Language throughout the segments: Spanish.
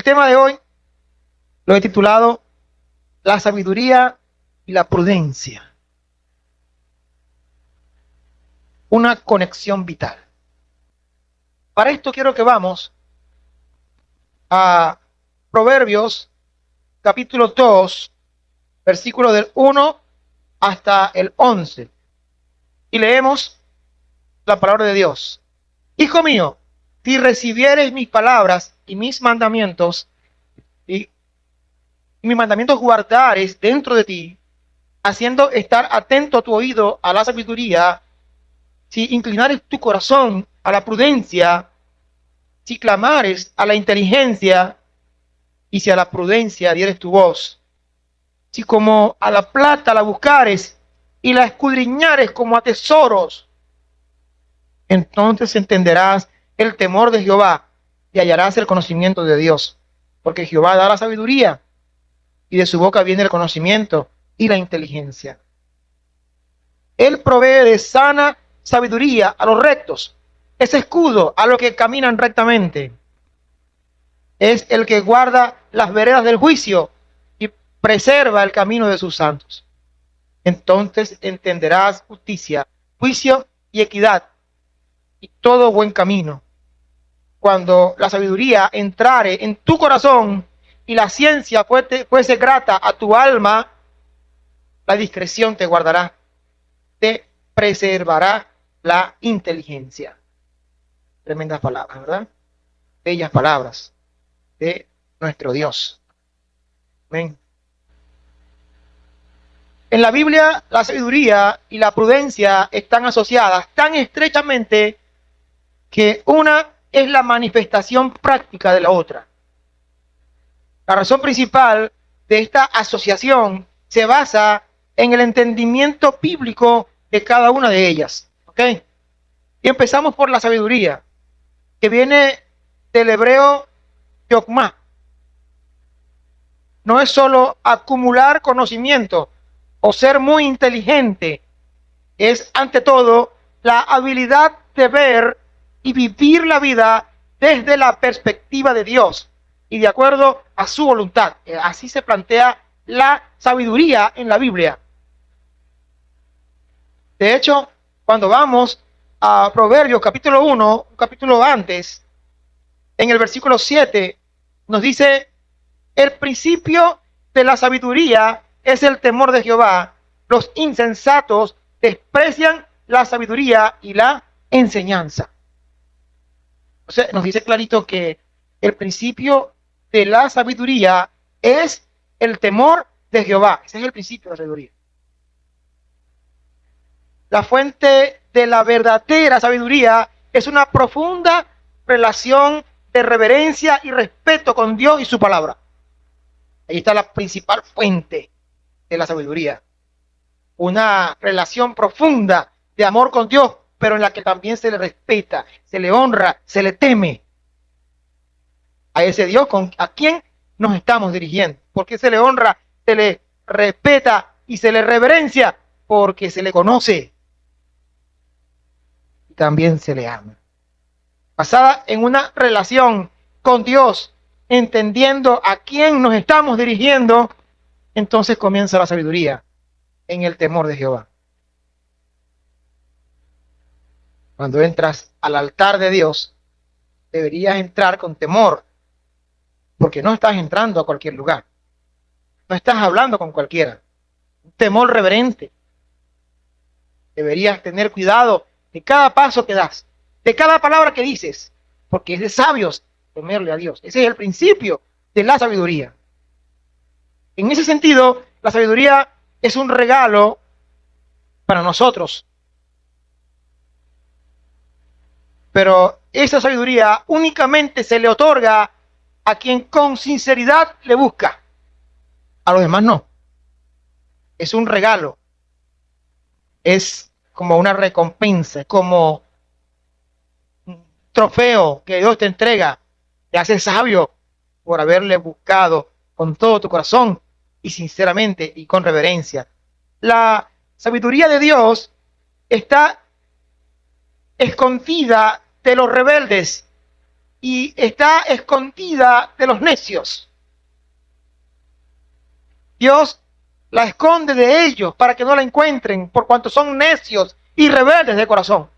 tema de hoy lo he titulado La sabiduría y la prudencia. Una conexión vital. Para esto quiero que vamos a Proverbios capítulo 2, versículo del 1 hasta el 11. Y leemos la palabra de Dios. Hijo mío, si recibieres mis palabras y mis mandamientos, y mis mandamientos guardares dentro de ti, haciendo estar atento tu oído a la sabiduría, si inclinares tu corazón a la prudencia, si clamares a la inteligencia, y si a la prudencia dieres tu voz, si como a la plata la buscares y la escudriñares como a tesoros, entonces entenderás el temor de Jehová y hallarás el conocimiento de Dios, porque Jehová da la sabiduría y de su boca viene el conocimiento y la inteligencia. Él provee de sana sabiduría a los rectos, es escudo a los que caminan rectamente. Es el que guarda las veredas del juicio y preserva el camino de sus santos. Entonces entenderás justicia, juicio y equidad y todo buen camino. Cuando la sabiduría entrare en tu corazón y la ciencia fuese grata a tu alma, la discreción te guardará, te preservará la inteligencia. Tremendas palabras, ¿verdad? Bellas palabras de nuestro Dios. Amén. En la Biblia, la sabiduría y la prudencia están asociadas tan estrechamente que una es la manifestación práctica de la otra. La razón principal de esta asociación se basa en el entendimiento bíblico de cada una de ellas. ¿Ok? Y empezamos por la sabiduría, que viene del hebreo yokma. No es solo acumular conocimiento o ser muy inteligente, es ante todo la habilidad de ver y vivir la vida desde la perspectiva de Dios y de acuerdo a su voluntad. Así se plantea la sabiduría en la Biblia. De hecho, cuando vamos a Proverbios capítulo 1, un capítulo antes, en el versículo 7, nos dice: el principio de la sabiduría es el temor de Jehová. Los insensatos desprecian la sabiduría y la enseñanza. O sea, nos dice clarito que el principio de la sabiduría es el temor de Jehová. Ese es el principio de la sabiduría. La fuente de la verdadera sabiduría es una profunda relación de reverencia y respeto con Dios y su palabra. Ahí está la principal fuente de la sabiduría. Una relación profunda de amor con Dios, pero en la que también se le respeta, se le honra, se le teme a ese Dios a quien nos estamos dirigiendo. Porque se le honra, se le respeta y se le reverencia, porque se le conoce y también se le ama. Basada en una relación con Dios, entendiendo a quién nos estamos dirigiendo, entonces comienza la sabiduría en el temor de Jehová. Cuando entras al altar de Dios, deberías entrar con temor, porque no estás entrando a cualquier lugar. No estás hablando con cualquiera. Un temor reverente. Deberías tener cuidado de cada paso que das, de cada palabra que dices, porque es de sabios temerle a Dios. Ese es el principio de la sabiduría. En ese sentido, la sabiduría es un regalo para nosotros. Pero esa sabiduría únicamente se le otorga a quien con sinceridad le busca. A los demás no. Es un regalo. Es como una recompensa, como un trofeo que Dios te entrega. Te hace sabio por haberle buscado con todo tu corazón y sinceramente y con reverencia. La sabiduría de Dios está escondida de los rebeldes y está escondida de los necios. Dios la esconde de ellos para que no la encuentren, por cuanto son necios y rebeldes de corazón.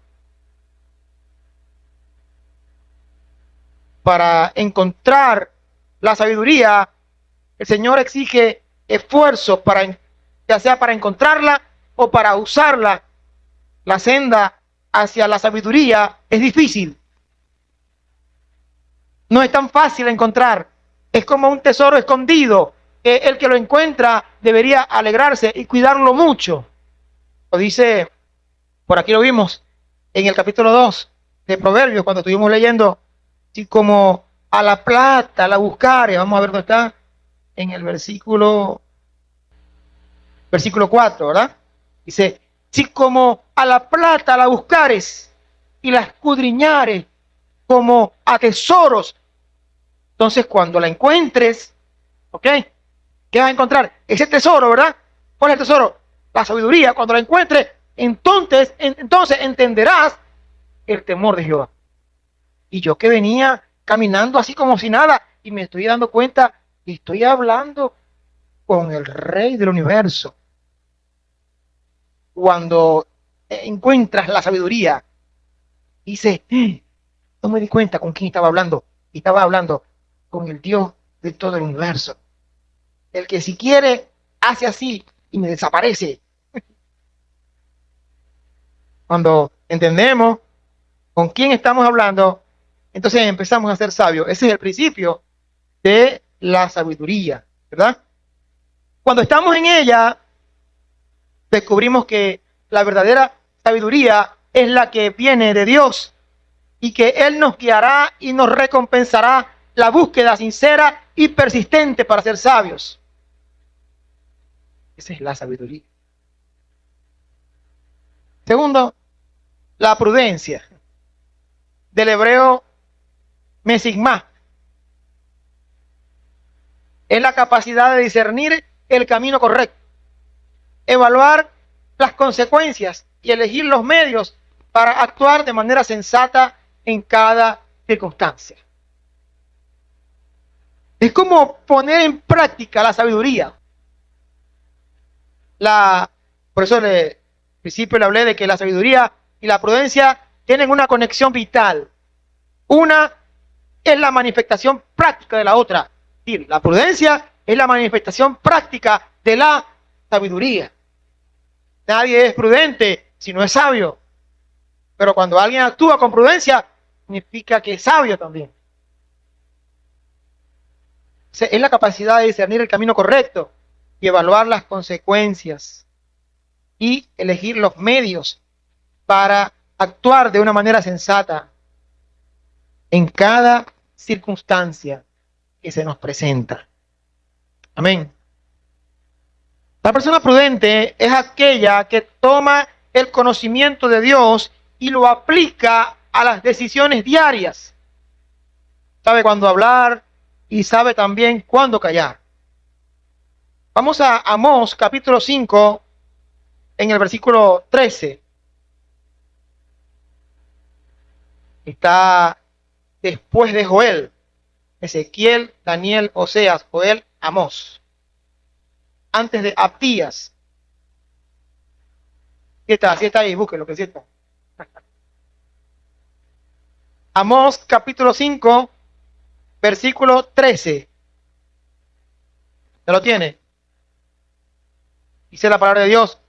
Para encontrar la sabiduría, el Señor exige esfuerzo, ya sea para encontrarla o para usarla. La senda hacia la sabiduría es difícil. No es tan fácil encontrar. Es como un tesoro escondido. El que lo encuentra debería alegrarse y cuidarlo mucho. Lo dice, por aquí lo vimos, en el capítulo 2 de Proverbios, cuando estuvimos leyendo, así como a la plata la buscare. Vamos a ver dónde está, en el versículo 4, ¿verdad? Dice, si como a la plata la buscares y la escudriñares como a tesoros, entonces cuando la encuentres, ¿ok? ¿Qué vas a encontrar? Ese tesoro, ¿verdad? ¿Cuál es el tesoro? La sabiduría. Cuando la encuentres, entonces entenderás el temor de Jehová. Y yo que venía caminando así como si nada, y me estoy dando cuenta y estoy hablando con el Rey del universo. Cuando encuentras la sabiduría, dices, no me di cuenta con quién estaba hablando. Y estaba hablando con el Dios de todo el universo. El que si quiere, hace así y me desaparece. Cuando entendemos con quién estamos hablando, entonces empezamos a ser sabios. Ese es el principio de la sabiduría, ¿verdad? Cuando estamos en ella, descubrimos que la verdadera sabiduría es la que viene de Dios y que Él nos guiará y nos recompensará la búsqueda sincera y persistente para ser sabios. Esa es la sabiduría. Segundo, la prudencia. Del hebreo mesigma. Es la capacidad de discernir el camino correcto, evaluar las consecuencias y elegir los medios para actuar de manera sensata en cada circunstancia. Es como poner en práctica la sabiduría. Por eso al principio le hablé de que la sabiduría y la prudencia tienen una conexión vital. Una es la manifestación práctica de la otra. Es decir, la prudencia es la manifestación práctica de la sabiduría. Nadie es prudente si no es sabio. Pero cuando alguien actúa con prudencia, significa que es sabio también. Es la capacidad de discernir el camino correcto y evaluar las consecuencias y elegir los medios para actuar de una manera sensata en cada circunstancia que se nos presenta. Amén. La persona prudente es aquella que toma el conocimiento de Dios y lo aplica a las decisiones diarias. Sabe cuándo hablar y sabe también cuándo callar. Vamos a Amós capítulo 5 en el versículo 13. Está después de Joel, Ezequiel, Daniel, Oseas, Joel, Amós. Antes de Abdías. Sí está ahí, búsquenlo que sí está. Amós capítulo 5, versículo 13. ¿Ya lo tiene? Dice la palabra de Dios.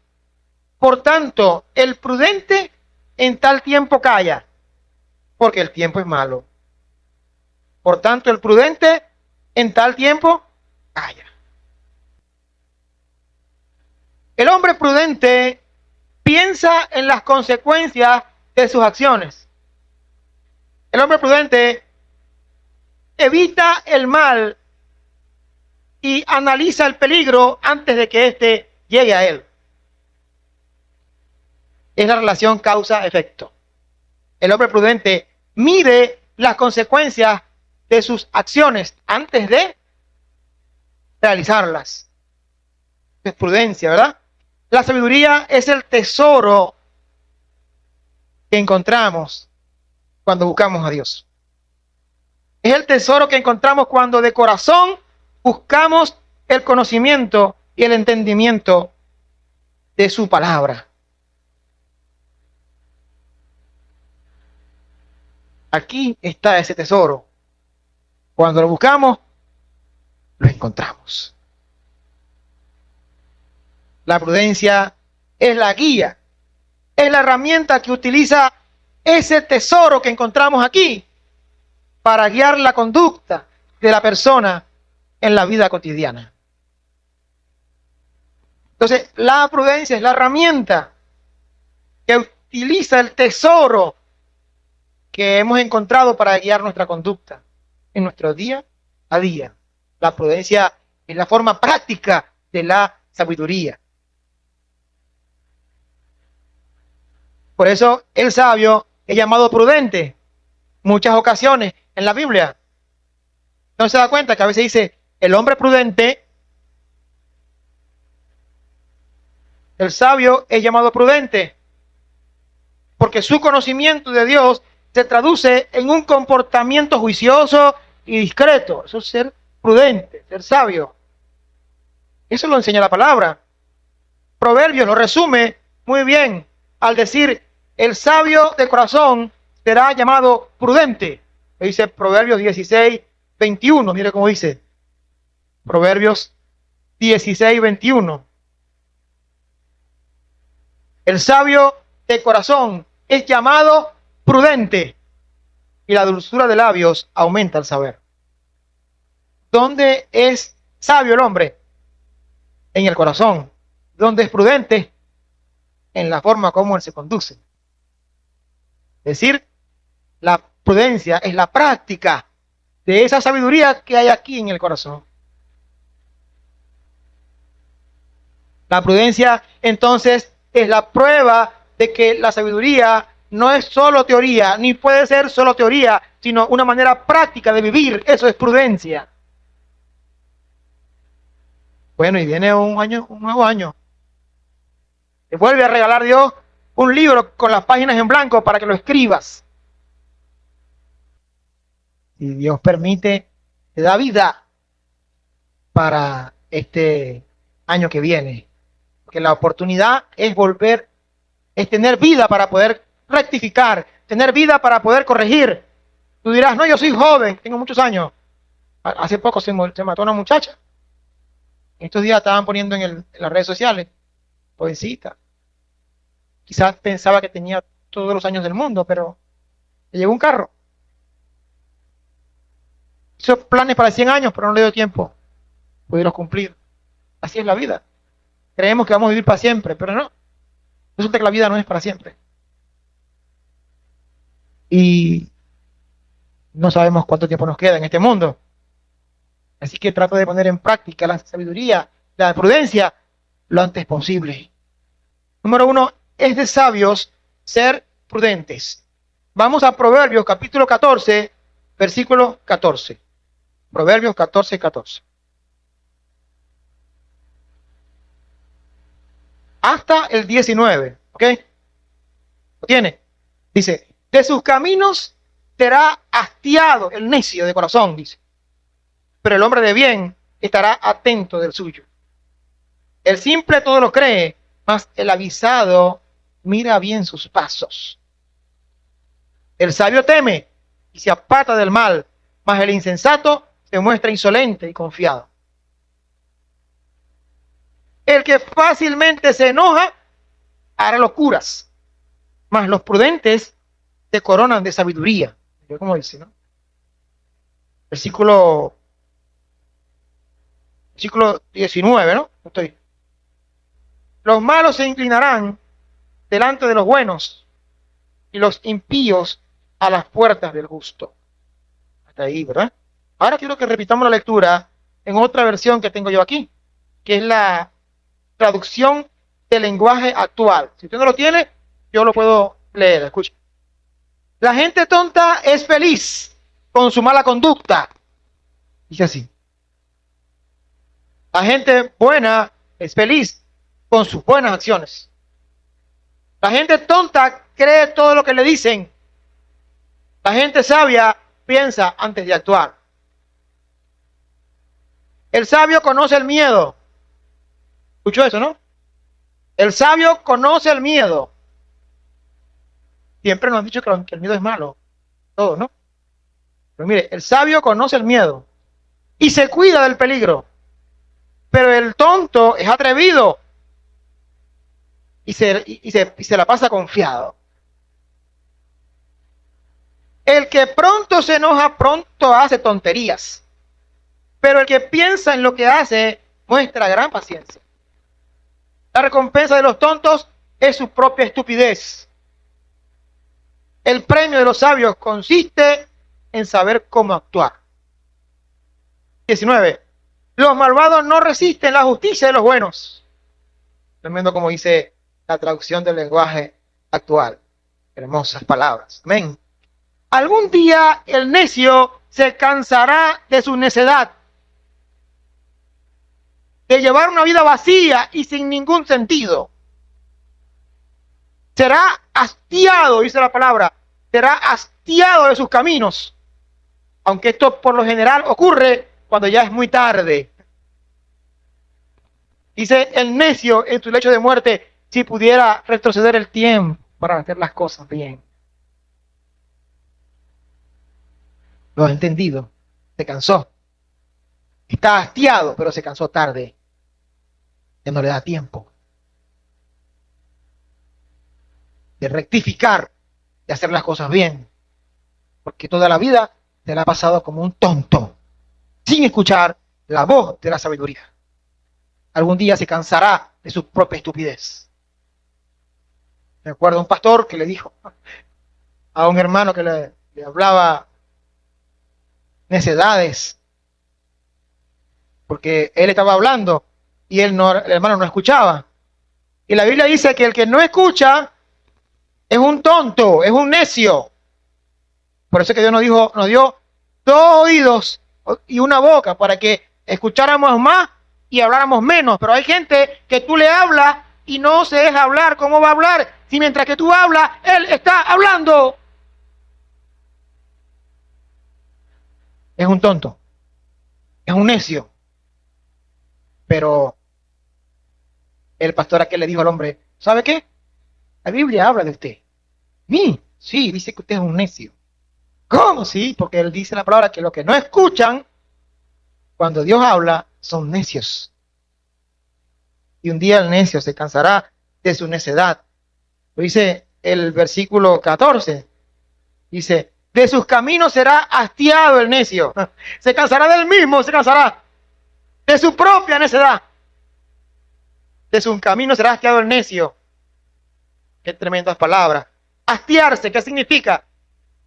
Por tanto, el prudente en tal tiempo calla, porque el tiempo es malo. Por tanto, el prudente en tal tiempo calla. El hombre prudente piensa en las consecuencias de sus acciones. El hombre prudente evita el mal y analiza el peligro antes de que éste llegue a él. Es la relación causa-efecto. El hombre prudente mide las consecuencias de sus acciones antes de realizarlas. Es prudencia, ¿verdad? La sabiduría es el tesoro que encontramos cuando buscamos a Dios. Es el tesoro que encontramos cuando de corazón buscamos el conocimiento y el entendimiento de su palabra. Aquí está ese tesoro. Cuando lo buscamos, lo encontramos. La prudencia es la guía, es la herramienta que utiliza ese tesoro que encontramos aquí para guiar la conducta de la persona en la vida cotidiana. Entonces, la prudencia es la herramienta que utiliza el tesoro que hemos encontrado para guiar nuestra conducta en nuestro día a día. La prudencia es la forma práctica de la sabiduría. Por eso el sabio es llamado prudente muchas ocasiones en la Biblia. ¿No se da cuenta que a veces dice el hombre prudente? El sabio es llamado prudente porque su conocimiento de Dios se traduce en un comportamiento juicioso y discreto. Eso es ser prudente, ser sabio. Eso lo enseña la palabra. Proverbios lo resume muy bien al decir, el sabio de corazón será llamado prudente. Lo dice Proverbios 16, 21. Mire cómo dice. Proverbios 16, 21. El sabio de corazón es llamado prudente y la dulzura de labios aumenta el saber. ¿Dónde es sabio el hombre? En el corazón. ¿Dónde es prudente? En la forma como él se conduce. Es decir, la prudencia es la práctica de esa sabiduría que hay aquí en el corazón. La prudencia, entonces, es la prueba de que la sabiduría no es solo teoría, ni puede ser solo teoría, sino una manera práctica de vivir. Eso es prudencia. Bueno, y viene un nuevo año. Te vuelve a regalar Dios un libro con las páginas en blanco para que lo escribas. Si Dios permite, te da vida para este año que viene. Porque la oportunidad es volver, es tener vida para poder rectificar, tener vida para poder corregir. Tú dirás, no, yo soy joven, tengo muchos años. Hace poco se mató una muchacha. Estos días estaban poniendo en las redes sociales, jovencita. Quizás pensaba que tenía todos los años del mundo, pero le llegó un carro. Hizo planes para 100 años, pero no le dio tiempo. Pudieron cumplir. Así es la vida. Creemos que vamos a vivir para siempre, pero no. Resulta que la vida no es para siempre. Y no sabemos cuánto tiempo nos queda en este mundo. Así que trato de poner en práctica la sabiduría, la prudencia, lo antes posible. Número 1, es de sabios ser prudentes. Vamos a Proverbios capítulo 14, versículo 14. Proverbios 14, 14. Hasta el 19, ¿ok? ¿Lo tiene? Dice, de sus caminos será hastiado el necio de corazón, dice. Pero el hombre de bien estará atento del suyo. El simple todo lo cree, mas el avisado mira bien sus pasos. El sabio teme y se aparta del mal, mas el insensato se muestra insolente y confiado. El que fácilmente se enoja hará locuras, mas los prudentes se coronan de sabiduría. ¿Cómo dice, no? Versículo 19, ¿no? Los malos se inclinarán delante de los buenos y los impíos a las puertas del justo. Hasta ahí, ¿verdad? Ahora quiero que repitamos la lectura en otra versión que tengo yo aquí, que es la traducción del lenguaje actual. Si usted no lo tiene, yo lo puedo leer. Escuche. La gente tonta es feliz con su mala conducta. Dice así. La gente buena es feliz con sus buenas acciones. La gente tonta cree todo lo que le dicen. La gente sabia piensa antes de actuar. El sabio conoce el miedo. ¿Escuchó eso, no? El sabio conoce el miedo. Siempre nos han dicho que el miedo es malo. Todo, ¿no? Pero mire, el sabio conoce el miedo y se cuida del peligro. Pero el tonto es atrevido y se la pasa confiado. El que pronto se enoja, pronto hace tonterías. Pero el que piensa en lo que hace, muestra gran paciencia. La recompensa de los tontos es su propia estupidez. El premio de los sabios consiste en saber cómo actuar. 19. Los malvados no resisten la justicia de los buenos. Tremendo como dice la traducción del lenguaje actual. Hermosas palabras. Amén. Algún día el necio se cansará de su necedad, de llevar una vida vacía y sin ningún sentido. Será hastiado, dice la palabra, será hastiado de sus caminos, aunque esto por lo general ocurre cuando ya es muy tarde. Dice el necio en su lecho de muerte, si pudiera retroceder el tiempo para hacer las cosas bien. Lo ha entendido, se cansó. Está hastiado, pero se cansó tarde. Ya no le da tiempo de rectificar, de hacer las cosas bien. Porque toda la vida se la ha pasado como un tonto, sin escuchar la voz de la sabiduría. Algún día se cansará de su propia estupidez. Me acuerdo de un pastor que le dijo a un hermano que le hablaba necedades, porque él estaba hablando y el hermano no escuchaba. Y la Biblia dice que el que no escucha es un tonto, es un necio. Por eso es que Dios nos dio 2 oídos y una boca para que escucháramos más y habláramos menos. Pero hay gente que tú le hablas y no se deja hablar. ¿Cómo va a hablar? Si mientras que tú hablas, él está hablando. Es un tonto, es un necio. Pero el pastor aquel le dijo al hombre, ¿sabe qué? La Biblia habla de usted. ¿Mí? Sí, dice que usted es un necio. ¿Cómo? Sí, porque él dice la palabra que los que no escuchan cuando Dios habla son necios. Y un día el necio se cansará de su necedad. Lo dice el versículo 14. Dice, de sus caminos será hastiado el necio. Se cansará del mismo, se cansará de su propia necedad. De sus caminos será hastiado el necio. Qué tremendas palabras. Hastiarse, ¿qué significa?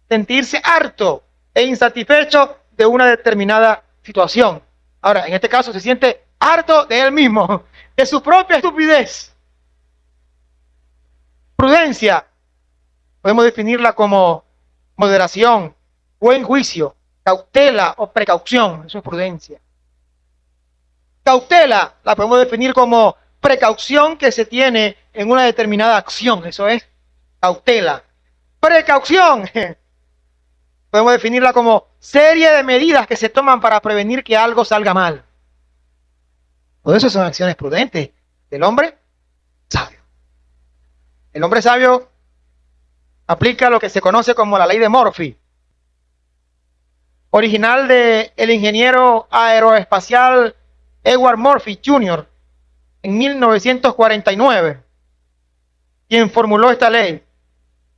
Sentirse harto e insatisfecho de una determinada situación. Ahora, en este caso se siente harto de él mismo, de su propia estupidez. Prudencia, podemos definirla como moderación, buen juicio, cautela o precaución, eso es prudencia. Cautela la podemos definir como precaución que se tiene en una determinada acción, eso es cautela. Precaución, podemos definirla como serie de medidas que se toman para prevenir que algo salga mal. Por eso son acciones prudentes del hombre sabio. El hombre sabio aplica lo que se conoce como la ley de Murphy, original del ingeniero aeroespacial Edward Murphy Jr. en 1949, quien formuló esta ley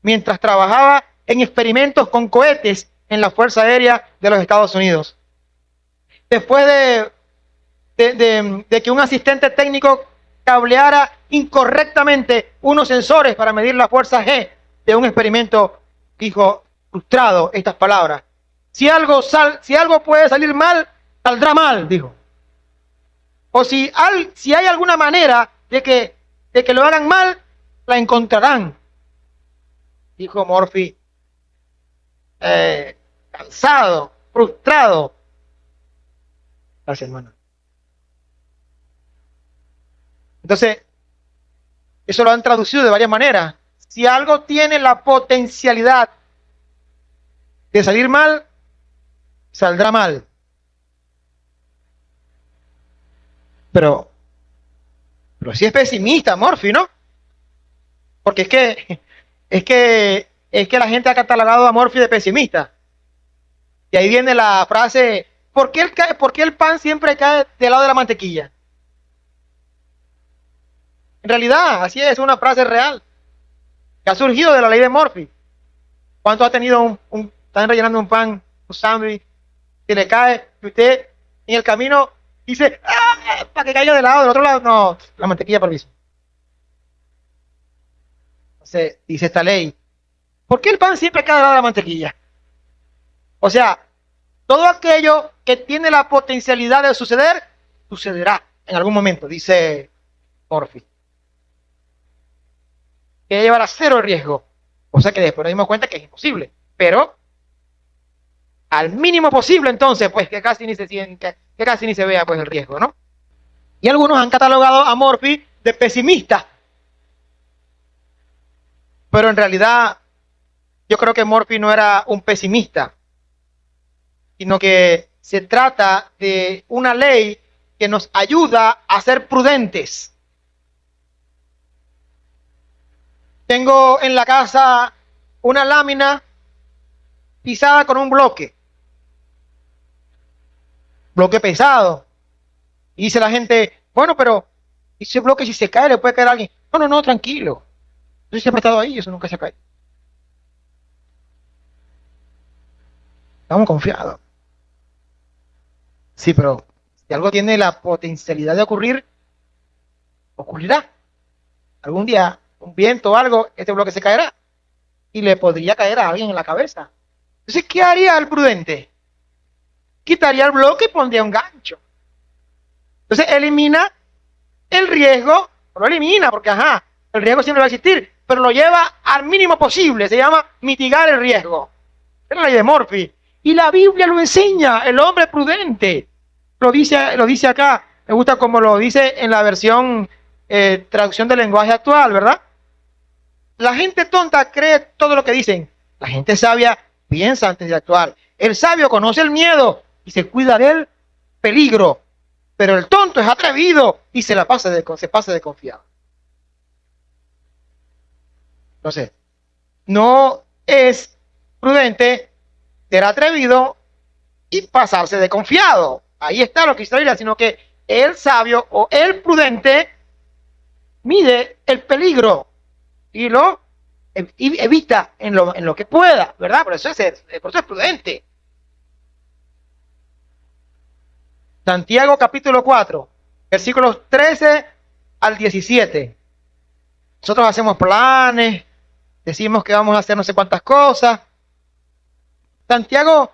mientras trabajaba en experimentos con cohetes en la Fuerza Aérea de los Estados Unidos. Después de que un asistente técnico cableara incorrectamente unos sensores para medir la fuerza G de un experimento, dijo frustrado estas palabras: si algo puede salir mal, saldrá mal, dijo. O si hay alguna manera de que lo hagan mal, la encontrarán, dijo Murphy, cansado, frustrado. Gracias, hermano. Entonces, eso lo han traducido de varias maneras. Si algo tiene la potencialidad de salir mal, saldrá mal. Pero sí es pesimista, Morphy, ¿no? Porque es que la gente ha catalogado a Morphy de pesimista. Y ahí viene la frase, ¿por qué el pan siempre cae del lado de la mantequilla? En realidad, así es una frase real, que ha surgido de la ley de Morphy. ¿Cuánto ha tenido están rellenando un pan, un sándwich, que le cae, y usted en el camino dice, ¡ah! Para que caiga del lado, del otro lado, no, la mantequilla por piso. Entonces, dice esta ley, ¿por qué el pan siempre cae del lado de la mantequilla? O sea, todo aquello que tiene la potencialidad de suceder, sucederá en algún momento, dice Morphy. Que llevará cero riesgo. O sea que después nos dimos cuenta que es imposible. Pero al mínimo posible, entonces, pues que casi ni se siente, que casi ni se vea pues el riesgo, ¿no? Y algunos han catalogado a Morphy de pesimista. Pero en realidad, yo creo que Morphy no era un pesimista, sino que se trata de una ley que nos ayuda a ser prudentes. Tengo en la casa una lámina pisada con un bloque pesado. Y dice la gente, bueno, pero ese bloque si se cae le puede caer a alguien. No, tranquilo. Yo siempre he estado ahí, eso nunca se cae. Estamos confiados. Sí, pero si algo tiene la potencialidad de ocurrir, ocurrirá. Algún día, un viento o algo, este bloque se caerá y le podría caer a alguien en la cabeza. Entonces, ¿qué haría el prudente? Quitaría el bloque y pondría un gancho. Entonces, elimina el riesgo, no lo elimina porque, el riesgo siempre va a existir, pero lo lleva al mínimo posible, se llama mitigar el riesgo. Es la ley de Morphy. Y la Biblia lo enseña, el hombre prudente. Lo dice acá, me gusta como lo dice en la versión traducción del lenguaje actual, ¿verdad? La gente tonta cree todo lo que dicen. La gente sabia piensa antes de actuar. El sabio conoce el miedo y se cuida del peligro. Pero el tonto es atrevido y se pasa de confiado. Entonces, no es prudente ser atrevido y pasarse de confiado. Ahí está lo que dice la Biblia, sino que el sabio o el prudente mide el peligro y lo evita en lo que pueda, ¿verdad? Por eso es prudente. Santiago capítulo 4, versículos 13 al 17. Nosotros hacemos planes, decimos que vamos a hacer no sé cuántas cosas. Santiago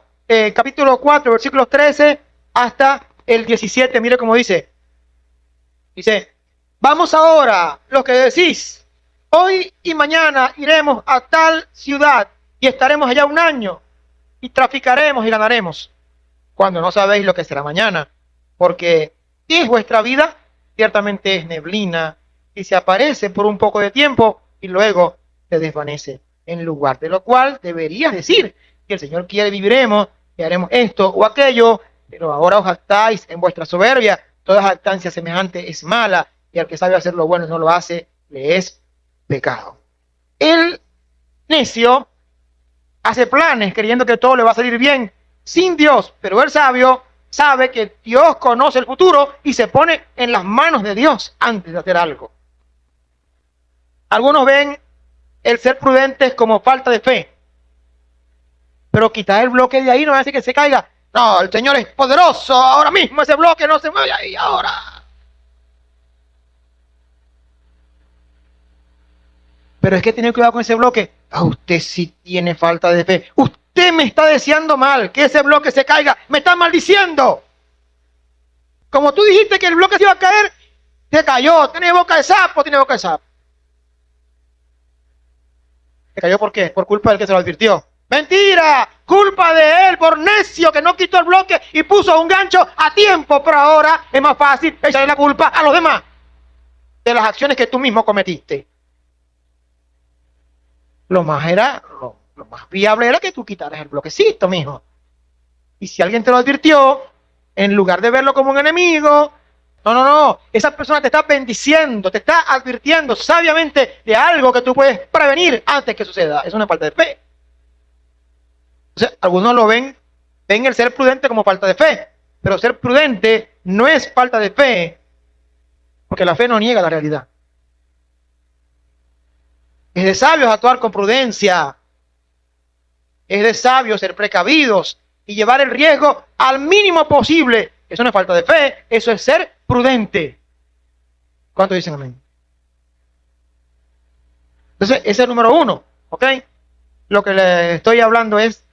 capítulo 4, versículos 13 hasta el 17, mire cómo dice. Dice, vamos ahora, los que decís, hoy y mañana iremos a tal ciudad y estaremos allá un año y traficaremos y ganaremos, cuando no sabéis lo que será mañana, porque ¿qué es vuestra vida? Ciertamente es neblina y se aparece por un poco de tiempo y luego se desvanece. En lugar de lo cual deberías decir que el Señor quiere, viviremos y haremos esto o aquello, pero ahora os jactáis en vuestra soberbia. Toda jactancia semejante es mala y al que sabe hacer lo bueno y no lo hace, le es pecado. El necio hace planes creyendo que todo le va a salir bien sin Dios, pero el sabio sabe que Dios conoce el futuro y se pone en las manos de Dios antes de hacer algo. Algunos ven el ser prudentes como falta de fe, pero quitar el bloque de ahí no hace que se caiga. No, el Señor es poderoso, ahora mismo ese bloque no se mueve ahí ahora. Pero es que tiene cuidado con ese bloque. Usted sí tiene falta de fe. Usted me está deseando mal, que ese bloque se caiga. Me está maldiciendo. Como tú dijiste que el bloque se iba a caer, se cayó. Tiene boca de sapo, tiene boca de sapo. ¿Se cayó por qué? Por culpa del que se lo advirtió. ¡Mentira! Culpa de él por necio que no quitó el bloque y puso un gancho a tiempo. Pero ahora es más fácil echarle la culpa a los demás de las acciones que tú mismo cometiste. Lo más viable era que tú quitaras el bloquecito, mijo. Y si alguien te lo advirtió, en lugar de verlo como un enemigo, no, esa persona te está bendiciendo, te está advirtiendo sabiamente de algo que tú puedes prevenir antes que suceda. Es una falta de fe. O sea, algunos lo ven el ser prudente como falta de fe, pero ser prudente no es falta de fe, porque la fe no niega la realidad. Es de sabios actuar con prudencia, es de sabios ser precavidos y llevar el riesgo al mínimo posible. Eso no es falta de fe, eso es ser prudente. ¿Cuántos dicen amén? Entonces, ese es el número uno, ¿ok? Lo que le estoy hablando es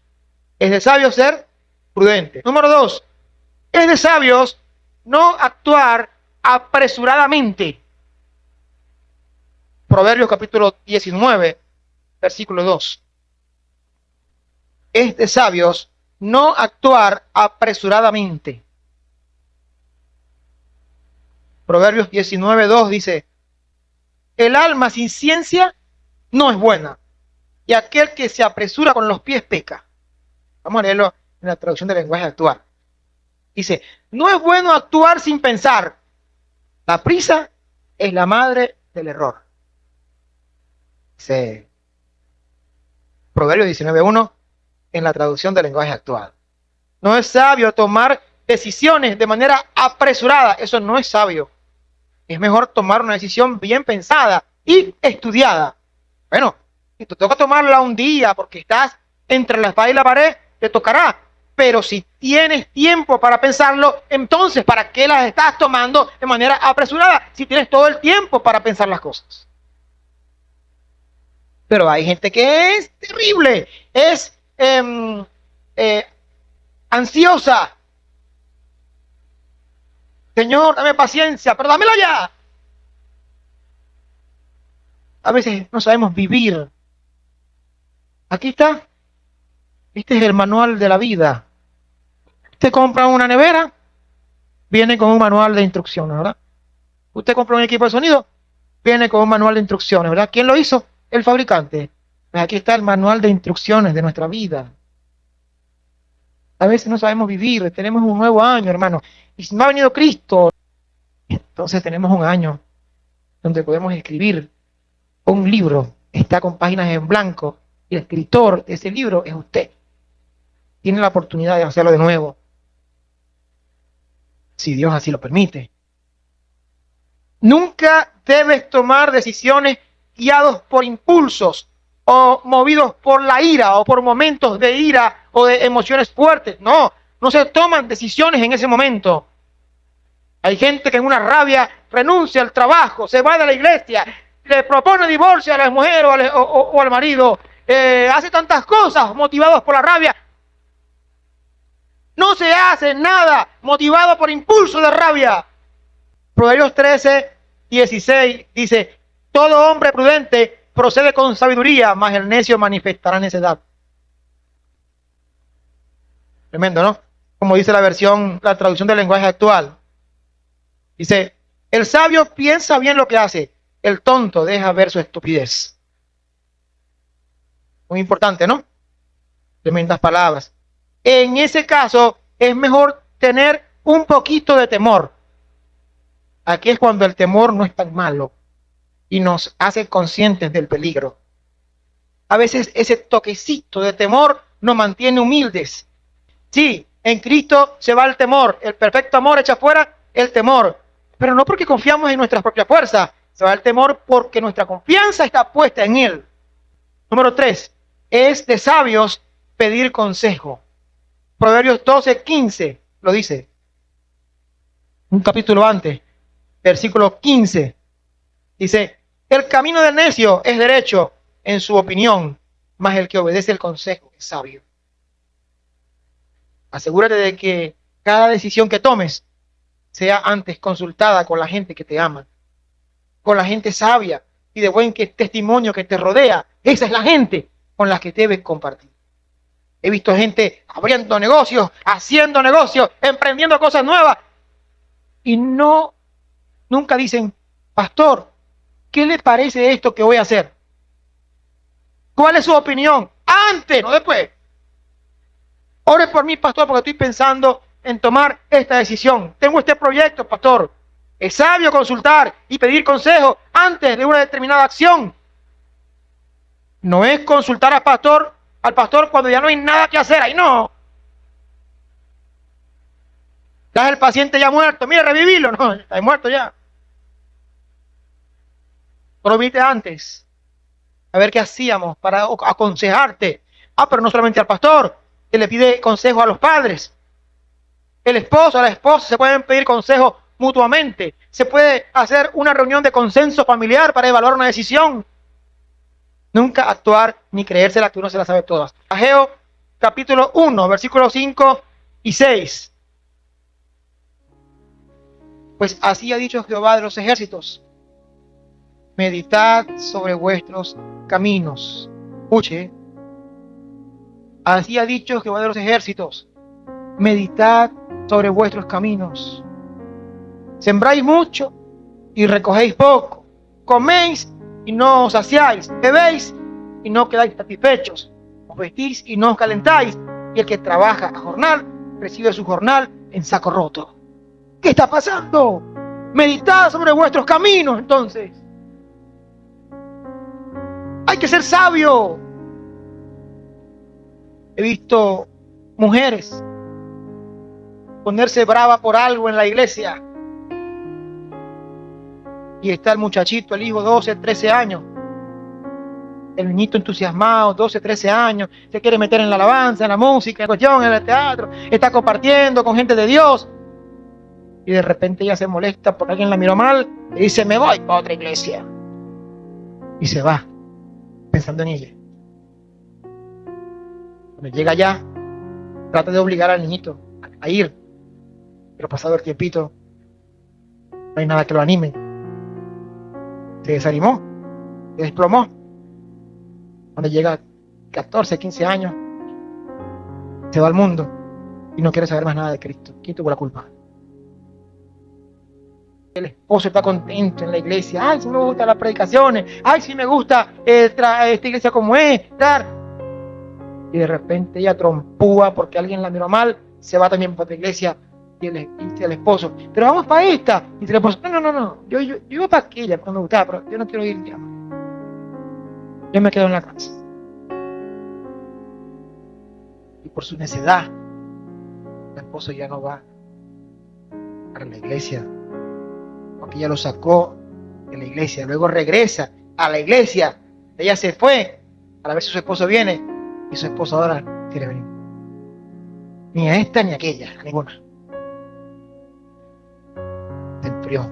de sabios ser prudente. Número dos, es de sabios no actuar apresuradamente. Proverbios capítulo 19, versículo 2. Es de sabios no actuar apresuradamente. Proverbios 19, 2 dice, el alma sin ciencia no es buena, y aquel que se apresura con los pies peca. Vamos a leerlo en la traducción del lenguaje actual. Dice, no es bueno actuar sin pensar. La prisa es la madre del error. Dice Proverbios 19:1 en la traducción del lenguaje actual. No es sabio tomar decisiones de manera apresurada. Eso no es sabio. Es mejor tomar una decisión bien pensada y estudiada. Bueno, si te toca tomarla un día porque estás entre la espada y la pared, te tocará. Pero si tienes tiempo para pensarlo, entonces, ¿para qué las estás tomando de manera apresurada? Si tienes todo el tiempo para pensar las cosas. Pero hay gente que es terrible, es ansiosa. Señor, dame paciencia, pero dámela ya. A veces no sabemos vivir. Aquí está. Este es el manual de la vida. Usted compra una nevera, viene con un manual de instrucciones, ¿verdad? Usted compra un equipo de sonido, viene con un manual de instrucciones, ¿verdad? ¿Quién lo hizo? El fabricante. Pues aquí está el manual de instrucciones de nuestra vida. A veces no sabemos vivir, tenemos un nuevo año, hermano. Y si no ha venido Cristo, entonces tenemos un año donde podemos escribir un libro. Está con páginas en blanco y el escritor de ese libro es usted. Tiene la oportunidad de hacerlo de nuevo, si Dios así lo permite. Nunca debes tomar decisiones guiados por impulsos o movidos por la ira o por momentos de ira o de emociones fuertes. No se toman decisiones en ese momento. Hay gente que en una rabia renuncia al trabajo, se va de la iglesia, le propone divorcio a la mujer o al marido, hace tantas cosas motivados por la rabia. No se hace nada motivado por impulso de rabia. Proverbios 13:16 dice, todo hombre prudente procede con sabiduría, mas el necio manifestará necedad. Tremendo, ¿no? Como dice la traducción del lenguaje actual. Dice, el sabio piensa bien lo que hace, el tonto deja ver su estupidez. Muy importante, ¿no? Tremendas palabras. En ese caso, es mejor tener un poquito de temor. Aquí es cuando el temor no es tan malo y nos hace conscientes del peligro. A veces ese toquecito de temor nos mantiene humildes. Sí, en Cristo se va el temor, el perfecto amor echa fuera el temor, pero no porque confiamos en nuestras propias fuerzas, se va el temor porque nuestra confianza está puesta en Él. Número 3, es de sabios pedir consejo. Proverbios 12:15 lo dice, un capítulo antes, versículo 15, dice, el camino del necio es derecho en su opinión, mas el que obedece el consejo es sabio. Asegúrate de que cada decisión que tomes sea antes consultada con la gente que te ama, con la gente sabia y de buen testimonio que te rodea. Esa es la gente con la que debes compartir. He visto gente abriendo negocios, haciendo negocios, emprendiendo cosas nuevas y nunca dicen, pastor, ¿qué le parece esto que voy a hacer? ¿Cuál es su opinión? Antes, no después. Ore por mí, pastor, porque estoy pensando en tomar esta decisión. Tengo este proyecto, pastor. Es sabio consultar y pedir consejo antes de una determinada acción. No es consultar al pastor cuando ya no hay nada que hacer. Ahí no. Ya el paciente ya muerto. Mira, revivirlo. No, está muerto ya. Pero viste antes. A ver qué hacíamos para aconsejarte. Pero no solamente al pastor. Que le pide consejo a los padres. El esposo, a la esposa se pueden pedir consejo mutuamente. Se puede hacer una reunión de consenso familiar para evaluar una decisión. Nunca actuar ni creérsela que uno se la sabe todas. Ageo capítulo 1, versículos 5 y 6. Pues así ha dicho Jehová de los ejércitos: meditad sobre vuestros caminos. Escuche. Así ha dicho Jehová de los ejércitos: meditad sobre vuestros caminos. Sembráis mucho y recogéis poco. Coméis y no os saciáis. Bebéis y no quedáis satisfechos. Os vestís y no os calentáis. Y el que trabaja a jornal recibe su jornal en saco roto. ¿Qué está pasando? Meditad sobre vuestros caminos, entonces. Hay que ser sabio. He visto mujeres ponerse brava por algo en la iglesia. Y está el muchachito, el hijo, 12, 13 años. El niñito entusiasmado, 12, 13 años, se quiere meter en la alabanza, en la música, en cuestión, en el teatro. Está compartiendo con gente de Dios. Y de repente ella se molesta porque alguien la miró mal y dice: me voy para otra iglesia. Y se va, pensando en ella. Cuando llega allá, trata de obligar al niñito a ir. Pero pasado el tiempito, no hay nada que lo anime. Se desanimó, se desplomó. Cuando llega a 14, 15 años, se va al mundo y no quiere saber más nada de Cristo. ¿Quién tuvo la culpa? El esposo está contento en la iglesia. Ay, sí me gustan las predicaciones. Ay, sí me gusta esta iglesia como es. Y de repente ella trompúa porque alguien la miró mal. Se va también para otra iglesia. Y dice el esposo: pero vamos para esta. Y dice el esposo: no. Yo iba para aquella porque me gustaba, pero yo no quiero ir ya. Yo me quedo en la casa. Y por su necedad, el esposo ya no va para la iglesia, porque ella lo sacó de la iglesia. Luego regresa a la iglesia. Ella se fue para ver si su esposo viene, y su esposo ahora quiere venir. Ni a esta ni a aquella, a ninguna. Se enfrió.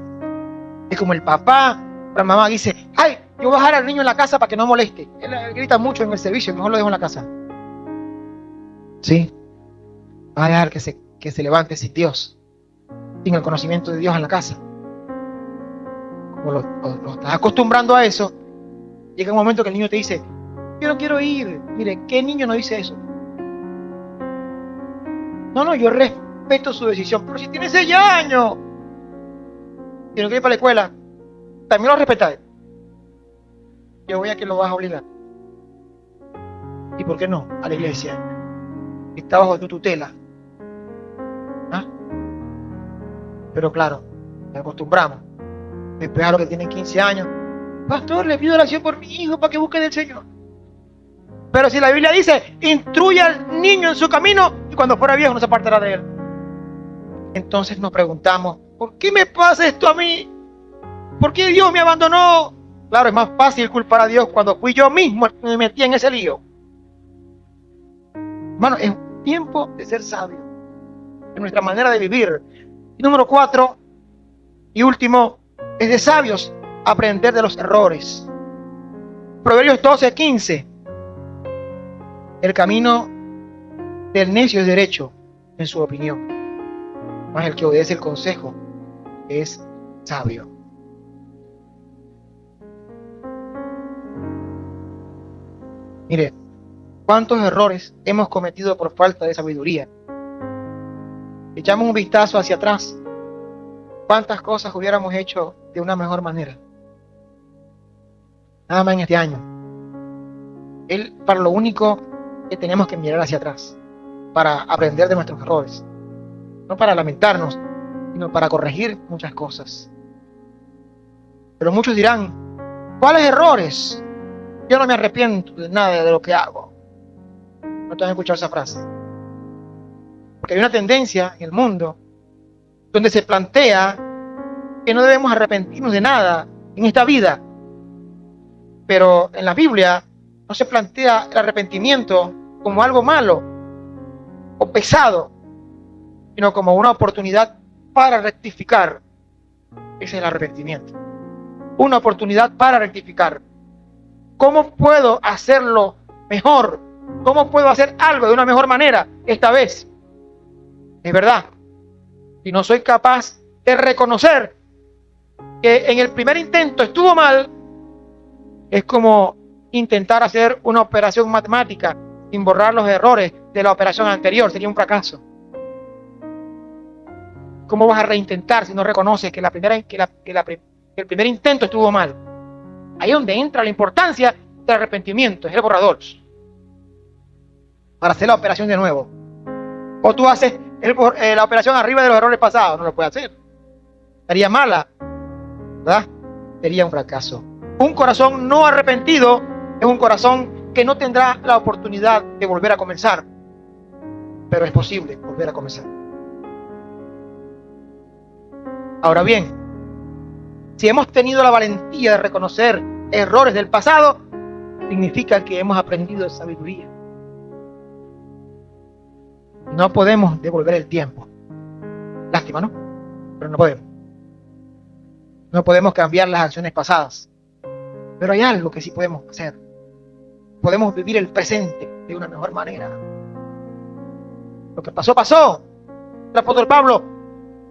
Es como el papá, la mamá dice: ay, yo voy a dejar al niño en la casa para que no moleste. Él grita mucho en el servicio, mejor lo dejo en la casa. Sí, va a dejar que se levante sin Dios, sin el conocimiento de Dios en la casa. Como lo estás acostumbrando a eso, llega un momento que el niño te dice: yo no quiero ir. Mire, ¿qué niño no dice eso? No, yo respeto su decisión, pero si tiene 6 años y no quiere ir para la escuela, también lo respetáis. Yo voy a que lo vas a obligar. ¿Y por qué no? A la iglesia. Está bajo tu tutela. Pero claro, nos acostumbramos. Después a los que tienen 15 años: pastor, le pido oración por mi hijo para que busque del Señor. Pero si la Biblia dice: instruye al niño en su camino y cuando fuera viejo no se apartará de él. Entonces nos preguntamos: ¿por qué me pasa esto a mí? ¿Por qué Dios me abandonó? Claro, es más fácil culpar a Dios cuando fui yo mismo el que me metí en ese lío. Hermano, es tiempo de ser sabio en nuestra manera de vivir. Y número 4 y último, es de sabios aprender de los errores. Proverbios 12:15. El camino del necio es derecho en su opinión, mas el que obedece el consejo es sabio. Mire, ¿cuántos errores hemos cometido por falta de sabiduría? Echamos un vistazo hacia atrás. ¿Cuántas cosas hubiéramos hecho de una mejor manera? Nada más en este año. Para lo único que tenemos que mirar hacia atrás, para aprender de nuestros errores, no para lamentarnos, sino para corregir muchas cosas. Pero muchos dirán, ¿cuáles errores? Yo no me arrepiento de nada de lo que hago. No te han escuchado esa frase. Porque hay una tendencia en el mundo donde se plantea que no debemos arrepentirnos de nada en esta vida. Pero en la Biblia no se plantea el arrepentimiento como algo malo o pesado, sino como una oportunidad para rectificar. Ese es el arrepentimiento. Una oportunidad para rectificar. ¿Cómo puedo hacerlo mejor? ¿Cómo puedo hacer algo de una mejor manera esta vez? Es verdad, si no soy capaz de reconocer que en el primer intento estuvo mal, es como intentar hacer una operación matemática sin borrar los errores de la operación anterior. Sería un fracaso. ¿Cómo vas a reintentar si no reconoces que el primer intento estuvo mal? Ahí es donde entra la importancia del arrepentimiento, es el borrador, para hacer la operación de nuevo. O tú haces la operación arriba de los errores pasados, no lo puedes hacer. Sería mala, ¿verdad? Sería un fracaso. Un corazón no arrepentido es un corazón que no tendrá la oportunidad de volver a comenzar. Pero es posible volver a comenzar. Ahora bien, si hemos tenido la valentía de reconocer errores del pasado, significa que hemos aprendido sabiduría. No podemos devolver el tiempo. Lástima, ¿no? Pero no podemos. No podemos cambiar las acciones pasadas. Pero hay algo que sí podemos hacer. Podemos vivir el presente de una mejor manera. Lo que pasó, pasó. El apóstol Pablo,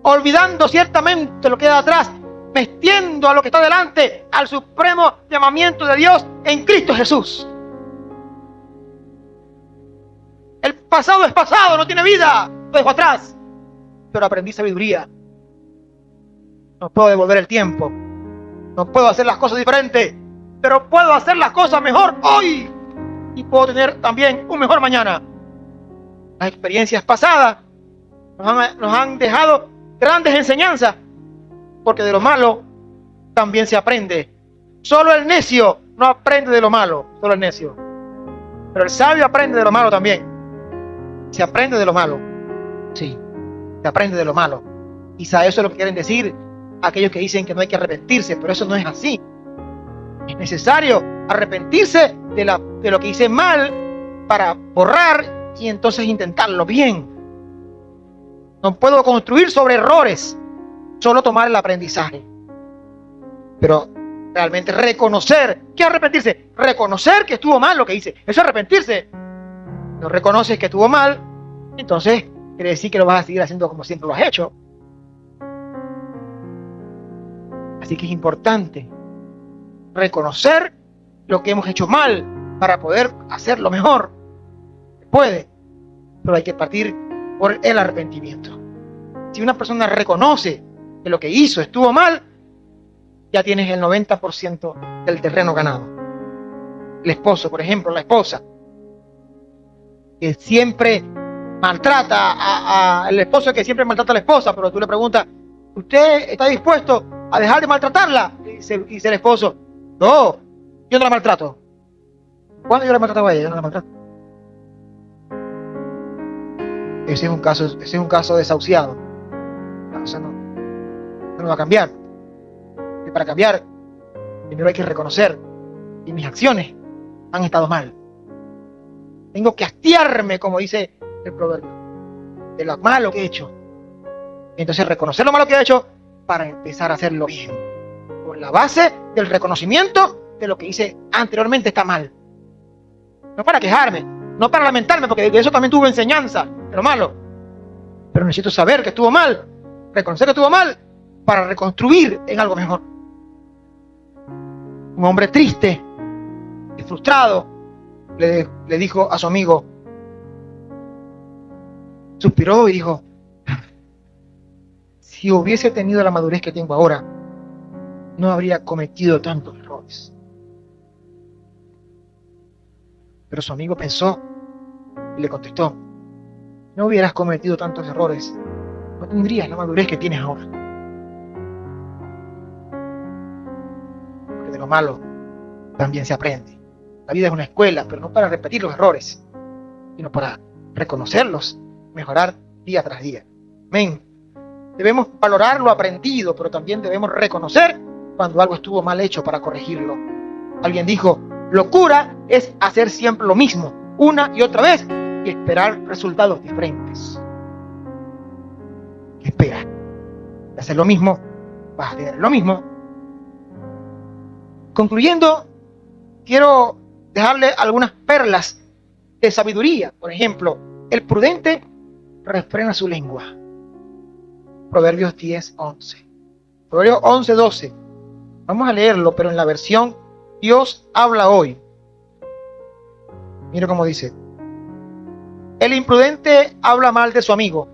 olvidando ciertamente lo que queda atrás, vestiendo a lo que está delante, al supremo llamamiento de Dios en Cristo Jesús. El pasado es pasado, no tiene vida, lo dejo atrás. Pero aprendí sabiduría. No puedo devolver el tiempo. No puedo hacer las cosas diferentes, pero puedo hacer las cosas mejor hoy. Y puedo tener también un mejor mañana. Las experiencias pasadas nos han dejado grandes enseñanzas, porque de lo malo también se aprende. Solo el necio no aprende de lo malo, solo el necio. Pero el sabio aprende de lo malo también. Se aprende de lo malo. Sí, se aprende de lo malo. Quizá eso es lo que quieren decir aquellos que dicen que no hay que arrepentirse, pero eso no es así. Es necesario arrepentirse de lo que hice mal para borrar y entonces intentarlo bien. No puedo construir sobre errores, solo tomar el aprendizaje. Pero realmente reconocer, ¿qué es arrepentirse? Reconocer que estuvo mal lo que hice, eso es arrepentirse. No reconoces que estuvo mal, entonces quiere decir que lo vas a seguir haciendo como siempre lo has hecho. Así que es importante reconocer lo que hemos hecho mal para poder hacerlo mejor. Se puede, pero hay que partir por el arrepentimiento. Si una persona reconoce que lo que hizo estuvo mal, ya tienes el 90% del terreno ganado. El esposo, por ejemplo, la esposa, que siempre maltrata el esposo que siempre maltrata a la esposa, pero tú le preguntas, ¿usted está dispuesto a dejar de maltratarla? Y dice el esposo, no, yo no la maltrato. ¿Cuándo yo la maltrataba a ella? Yo no la maltrato. Ese es un caso desahuciado. O sea, no va a cambiar. Y para cambiar, primero hay que reconocer que mis acciones han estado mal. Tengo que hastiarme, como dice el proverbio, de lo malo que he hecho. Entonces reconocer lo malo que he hecho para empezar a hacerlo bien. Por la base del reconocimiento de lo que hice anteriormente está mal. No para quejarme, no para lamentarme, porque de eso también tuve enseñanza, de lo malo. Pero necesito saber que estuvo mal, reconocer que estuvo mal, para reconstruir en algo mejor. Un hombre triste y frustrado le dijo a su amigo, suspiró y dijo, si hubiese tenido la madurez que tengo ahora, no habría cometido tantos errores. Pero su amigo pensó y le contestó, no hubieras cometido tantos errores. No tendrías la madurez que tienes ahora. Porque de lo malo también se aprende. La vida es una escuela, pero no para repetir los errores, sino para reconocerlos, mejorar día tras día. Amén. Debemos valorar lo aprendido, pero también debemos reconocer cuando algo estuvo mal hecho para corregirlo. Alguien dijo, locura es hacer siempre lo mismo, una y otra vez, y esperar resultados diferentes. ¿Qué esperas? De hacer lo mismo, vas a tener lo mismo. Concluyendo, quiero dejarle algunas perlas de sabiduría. Por ejemplo, el prudente refrena su lengua. Proverbios 10:11. Proverbios 11:12. Vamos a leerlo, pero en la versión Dios habla hoy. Mira cómo dice. El imprudente habla mal de su amigo.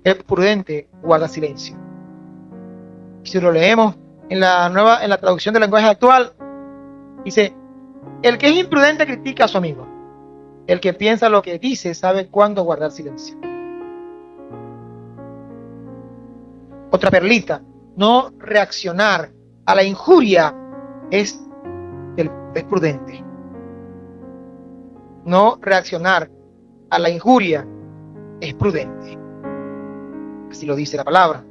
El prudente guarda silencio. Y si lo leemos en la traducción del lenguaje actual, dice, el que es imprudente critica a su amigo. El que piensa lo que dice sabe cuándo guardar silencio. Otra perlita, no reaccionar a la injuria es prudente. No reaccionar a la injuria es prudente. Así lo dice la palabra.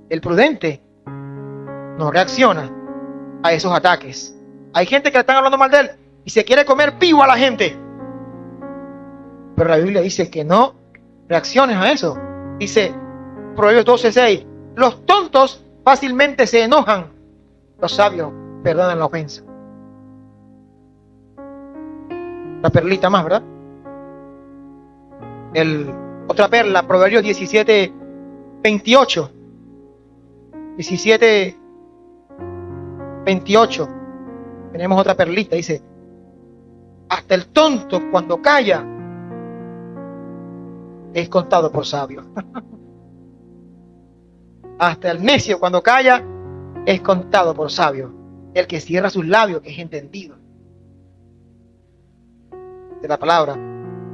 El prudente no reacciona a esos ataques. Hay gente que le están hablando mal de él y se quiere comer vivo a la gente. Pero la Biblia dice que no reacciones a eso. Dice Proverbios 12:6. Los tontos fácilmente se enojan. Los sabios perdonan la ofensa. Una perlita más, ¿verdad? Otra perla, Proverbios 17:28. 17:28. Tenemos otra perlita, dice, hasta el tonto cuando calla es contado por sabio. Hasta el necio cuando calla es contado por sabio. El que cierra sus labios es entendido. De la palabra,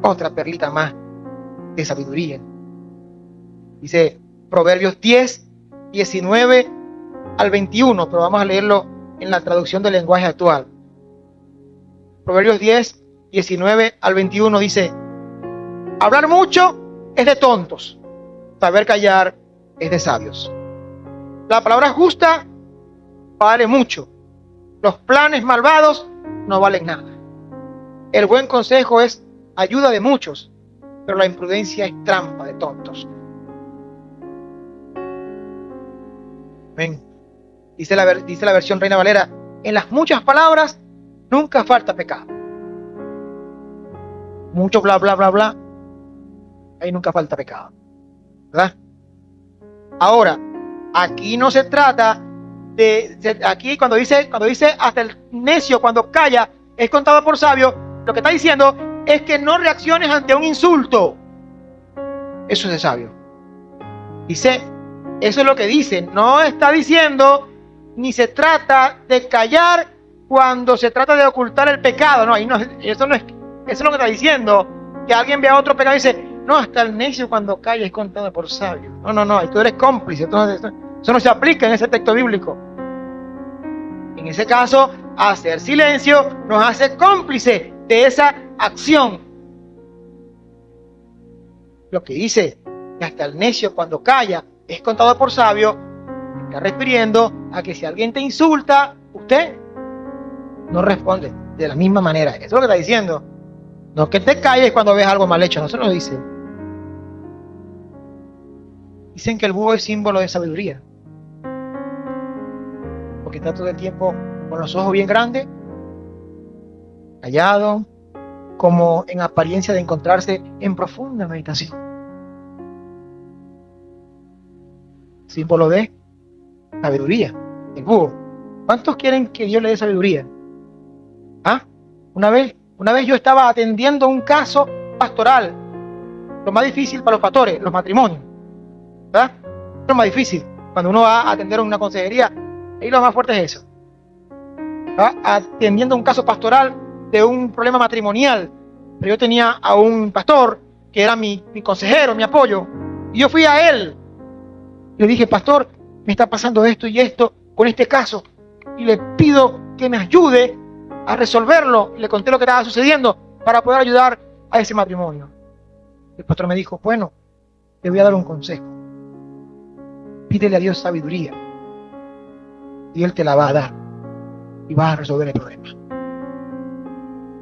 otra perlita más de sabiduría. Dice Proverbios 10:19-21, pero vamos a leerlo en la traducción del lenguaje actual. Proverbios 10:19-21 dice, hablar mucho es de tontos, saber callar es de sabios. La palabra justa vale mucho. Los planes malvados no valen nada. El buen consejo es ayuda de muchos, pero la imprudencia es trampa de tontos. Amén. Dice la versión Reina Valera, en las muchas palabras nunca falta pecado. Mucho bla bla bla bla, ahí nunca falta pecado, ¿verdad? Ahora, aquí no se trata aquí cuando dice hasta el necio cuando calla es contado por sabio, lo que está diciendo es que no reacciones ante un insulto. Eso es de sabio. Dice, eso es lo que dice, no está diciendo ni se trata de callar cuando se trata de ocultar el pecado. No, ahí no, eso es lo que está diciendo, que alguien vea otro pecado y dice, no, hasta el necio cuando calla es contado por sabio. No, tú eres cómplice. Eso no se aplica en ese texto bíblico. En ese caso, hacer silencio nos hace cómplice de esa acción. Lo que dice que hasta el necio cuando calla es contado por sabio, está refiriendo a que si alguien te insulta, usted no responde de la misma manera. Eso es lo que está diciendo. No que te calles cuando ves algo mal hecho, no se lo dice. Dicen que el búho es símbolo de sabiduría, porque está todo el tiempo con los ojos bien grandes, callado, como en apariencia de encontrarse en profunda meditación. Símbolo de sabiduría, el búho. ¿Cuántos quieren que Dios le dé sabiduría? Una vez yo estaba atendiendo un caso pastoral, lo más difícil para los pastores, los matrimonios, ¿verdad? Lo más difícil, cuando uno va a atender una consejería, ahí lo más fuerte es eso. Atendiendo un caso pastoral de un problema matrimonial, pero yo tenía a un pastor que era mi consejero, mi apoyo. Y yo fui a él. Le dije, pastor, me está pasando esto y esto con este caso. Y le pido que me ayude a resolverlo. Y le conté lo que estaba sucediendo para poder ayudar a ese matrimonio. El pastor me dijo, bueno, te voy a dar un consejo. Pídele a Dios sabiduría. Y Él te la va a dar. Y vas a resolver el problema.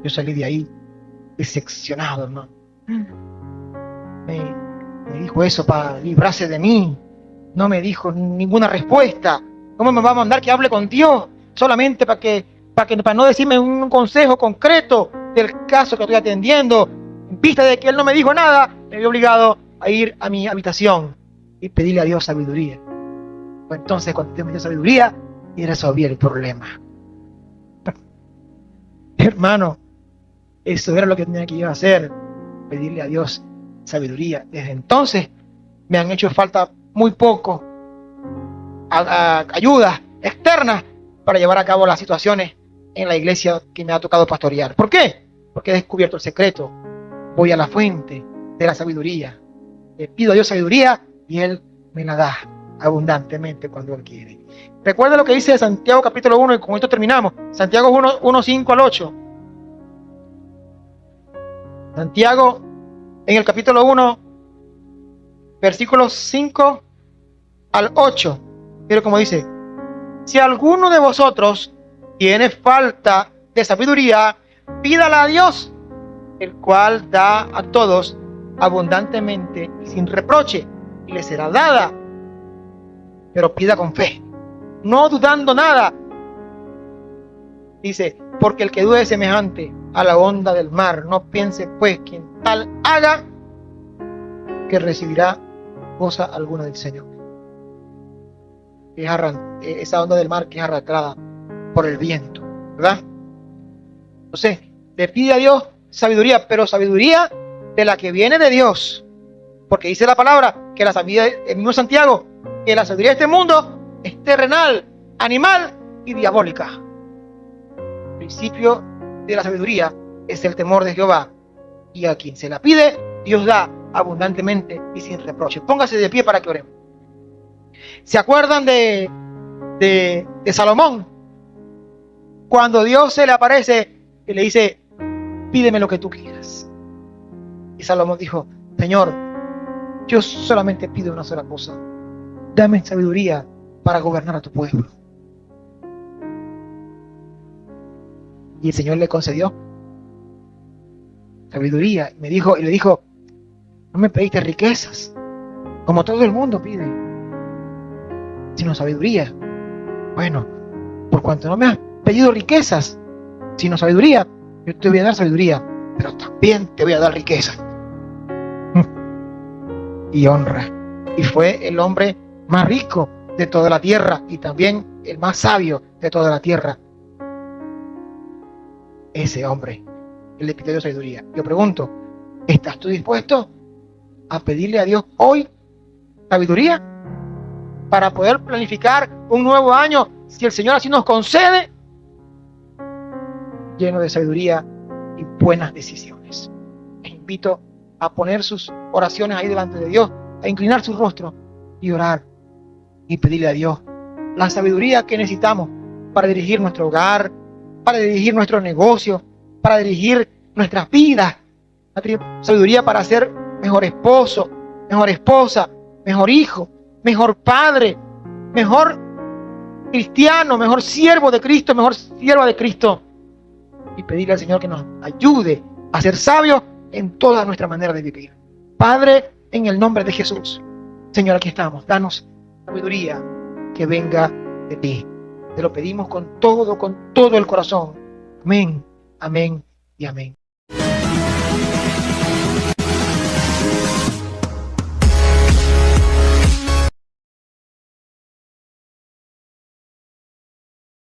Yo salí de ahí decepcionado, hermano. Me dijo eso para librarse de mí. No me dijo ninguna respuesta. ¿Cómo me va a mandar que hable con Dios? Solamente para no decirme un consejo concreto del caso que estoy atendiendo. En vista de que Él no me dijo nada, me vi obligado a ir a mi habitación y pedirle a Dios sabiduría. Pues entonces, cuando Dios me dio sabiduría, y resolví el problema. Hermano, eso era lo que tenía que yo hacer, pedirle a Dios sabiduría. Desde entonces me han hecho falta muy poco ayudas externas para llevar a cabo las situaciones en la iglesia que me ha tocado pastorear. ¿Por qué? Porque he descubierto el secreto. Voy a la fuente de la sabiduría. Le pido a Dios sabiduría y Él me la da abundantemente cuando Él quiere. Recuerda lo que dice Santiago capítulo 1 y con esto terminamos. Santiago 1, 5 al 8. Santiago en el capítulo 1, versículos 5 al 8. Pero como dice, si alguno de vosotros tiene falta de sabiduría, pídala a Dios, el cual da a todos abundantemente y sin reproche, y le será dada. Pero pida con fe, no dudando nada. Dice, porque el que dude es semejante a la onda del mar. No piense pues quien tal haga que recibirá cosa alguna del Señor. Esa onda del mar que es arrastrada por el viento, ¿verdad? Entonces, le pide a Dios sabiduría, pero sabiduría de la que viene de Dios. Porque dice la palabra que la sabiduría, el mismo Santiago, que la sabiduría de este mundo es terrenal, animal y diabólica. El principio de la sabiduría es el temor de Jehová, y a quien se la pide, Dios da abundantemente y sin reproche. Póngase de pie para que oremos. ¿Se acuerdan de Salomón? Cuando Dios se le aparece y le dice, pídeme lo que tú quieras. Y Salomón dijo, Señor, yo solamente pido una sola cosa. Dame sabiduría para gobernar a tu pueblo. Y el Señor le concedió sabiduría. Y le dijo, no me pediste riquezas, como todo el mundo pide, sino sabiduría. Bueno, por cuanto no me has pedido riquezas, sino sabiduría, yo te voy a dar sabiduría, pero también te voy a dar riqueza y honra. Y fue el hombre más rico de toda la tierra y también el más sabio de toda la tierra. Ese hombre, él le pidió sabiduría. Yo pregunto, ¿estás tú dispuesto a pedirle a Dios hoy sabiduría para poder planificar un nuevo año, si el Señor así nos concede, lleno de sabiduría y buenas decisiones? Les invito a poner sus oraciones ahí delante de Dios, a inclinar su rostro y orar y pedirle a Dios la sabiduría que necesitamos para dirigir nuestro hogar, para dirigir nuestro negocio, para dirigir nuestras vidas. Sabiduría para ser mejor esposo, mejor esposa, mejor hijo, mejor padre, mejor cristiano, mejor siervo de Cristo, mejor sierva de Cristo. Y pedirle al Señor que nos ayude a ser sabios en toda nuestra manera de vivir. Padre, en el nombre de Jesús, Señor, aquí estamos. Danos sabiduría que venga de ti. Te lo pedimos con todo el corazón. Amén, amén y amén.